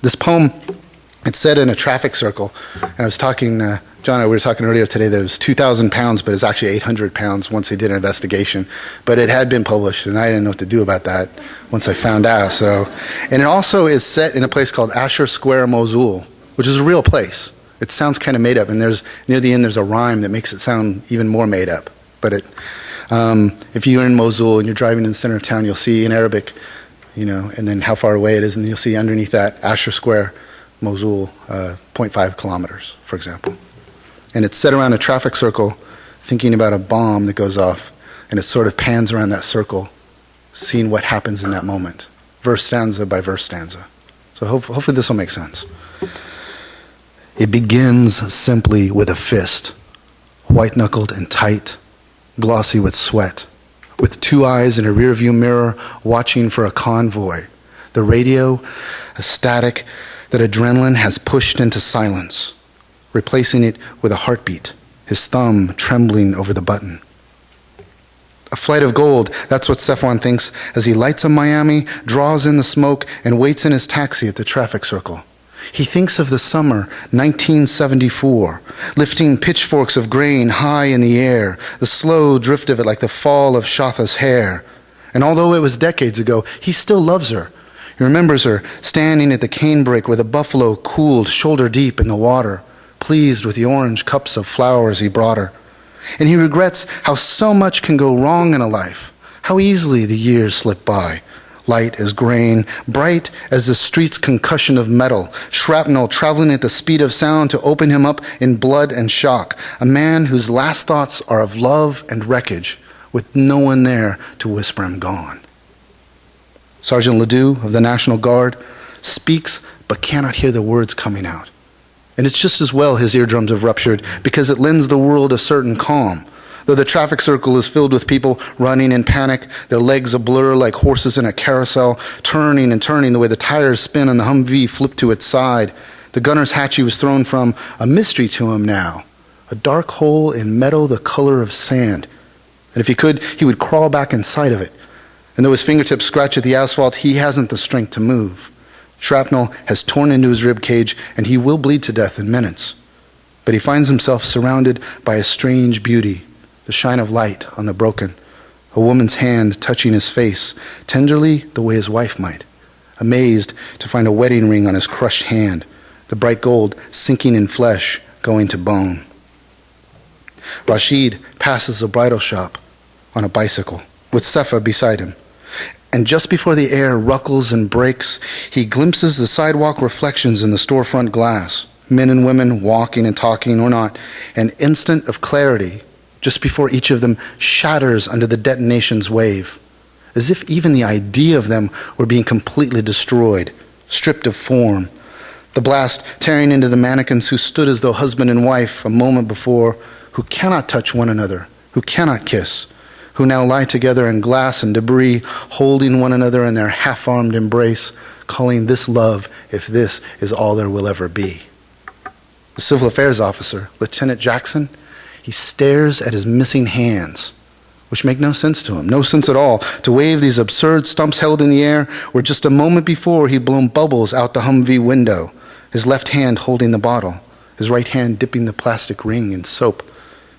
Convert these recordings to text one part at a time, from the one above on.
This poem, it's set in a traffic circle, and I was talking, John and I were talking earlier today that it was 2,000 pounds, but it's actually 800 pounds once they did an investigation. But it had been published, and I didn't know what to do about that once I found out. And it also is set in a place called Asher Square, Mosul, which is a real place. It sounds kind of made up, and near the end there's a rhyme that makes it sound even more made up. But if you're in Mosul and you're driving in the center of town, you'll see in Arabic, and then how far away it is, and you'll see underneath that Asher Square, Mosul, 0.5 kilometers, for example. And it's set around a traffic circle, thinking about a bomb that goes off, and it sort of pans around that circle, seeing what happens in that moment, verse stanza by verse stanza. So hopefully this will make sense. It begins simply with a fist, white-knuckled and tight, glossy with sweat, with two eyes in a rearview mirror watching for a convoy. The radio, a static that adrenaline has pushed into silence, replacing it with a heartbeat, his thumb trembling over the button. A flight of gold, that's what Safwan thinks as he lights a Miami, draws in the smoke, and waits in his taxi at the traffic circle. He thinks of the summer, 1974, lifting pitchforks of grain high in the air, the slow drift of it like the fall of Shatha's hair. And although it was decades ago, he still loves her. He remembers her standing at the canebrake where the buffalo cooled shoulder deep in the water, pleased with the orange cups of flowers he brought her. And he regrets how so much can go wrong in a life, how easily the years slip by. Light as grain, bright as the street's concussion of metal, shrapnel traveling at the speed of sound to open him up in blood and shock, a man whose last thoughts are of love and wreckage, with no one there to whisper him gone. Sergeant Ledoux of the National Guard speaks but cannot hear the words coming out. And it's just as well his eardrums have ruptured, because it lends the world a certain calm. Though the traffic circle is filled with people running in panic, their legs a blur like horses in a carousel, turning and turning the way the tires spin and the Humvee flip to its side. The gunner's hatch he was thrown from, a mystery to him now, a dark hole in metal the color of sand. And if he could, he would crawl back inside of it. And though his fingertips scratch at the asphalt, he hasn't the strength to move. Shrapnel has torn into his rib cage, and he will bleed to death in minutes. But he finds himself surrounded by a strange beauty, the shine of light on the broken, a woman's hand touching his face, tenderly the way his wife might, amazed to find a wedding ring on his crushed hand, the bright gold sinking in flesh, going to bone. Rashid passes a bridal shop on a bicycle, with Sefa beside him. And just before the air ruckles and breaks, he glimpses the sidewalk reflections in the storefront glass, men and women walking and talking or not, an instant of clarity just before each of them shatters under the detonation's wave, as if even the idea of them were being completely destroyed, stripped of form. The blast tearing into the mannequins who stood as though husband and wife a moment before, who cannot touch one another, who cannot kiss, who now lie together in glass and debris, holding one another in their half-armed embrace, calling this love if this is all there will ever be. The civil affairs officer, Lieutenant Jackson, he stares at his missing hands, which make no sense to him, no sense at all, to wave these absurd stumps held in the air where just a moment before he'd blown bubbles out the Humvee window, his left hand holding the bottle, his right hand dipping the plastic ring in soap,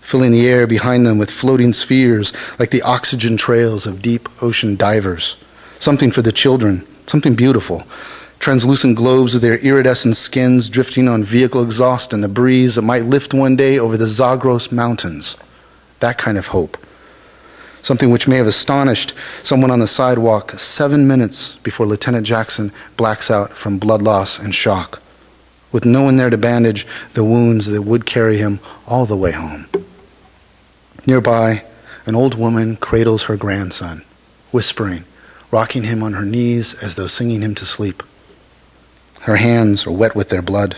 filling the air behind them with floating spheres like the oxygen trails of deep ocean divers. Something for the children, something beautiful. Translucent globes with their iridescent skins drifting on vehicle exhaust in the breeze that might lift one day over the Zagros Mountains. That kind of hope. Something which may have astonished someone on the sidewalk 7 minutes before Lieutenant Jackson blacks out from blood loss and shock, with no one there to bandage the wounds that would carry him all the way home. Nearby, an old woman cradles her grandson, whispering, rocking him on her knees as though singing him to sleep. Her hands are wet with their blood,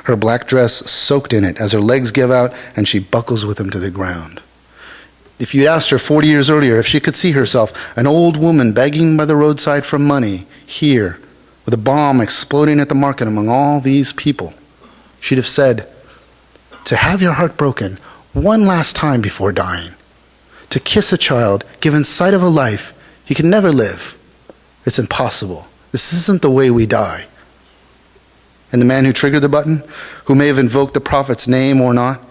her black dress soaked in it as her legs give out and she buckles with him to the ground. If you'd asked her 40 years earlier if she could see herself, an old woman begging by the roadside for money, here, with a bomb exploding at the market among all these people, she'd have said, to have your heart broken one last time before dying, to kiss a child given sight of a life he can never live, it's impossible. This isn't the way we die. And the man who triggered the button, who may have invoked the prophet's name or not,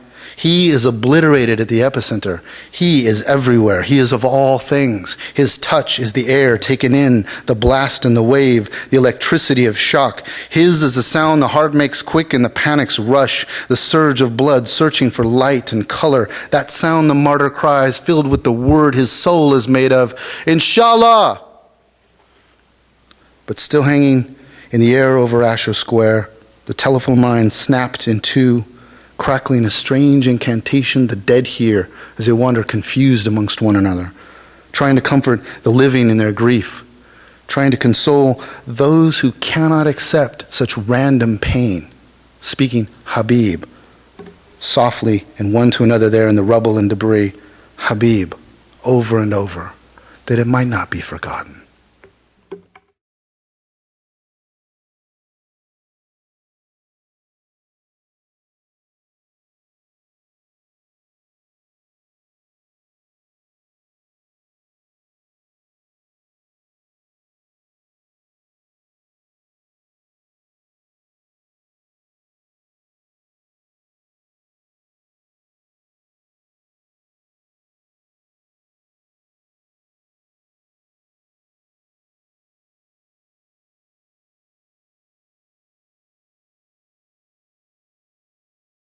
he is obliterated at the epicenter. He is everywhere. He is of all things. His touch is the air taken in, the blast and the wave, the electricity of shock. His is the sound the heart makes quick and the panic's rush, the surge of blood searching for light and color. That sound the martyr cries, filled with the word his soul is made of, Inshallah! But still hanging in the air over Asher Square, the telephone line snapped in two, crackling a strange incantation the dead hear as they wander confused amongst one another, trying to comfort the living in their grief, trying to console those who cannot accept such random pain, speaking Habib, softly and one to another there in the rubble and debris, Habib, over and over, that it might not be forgotten.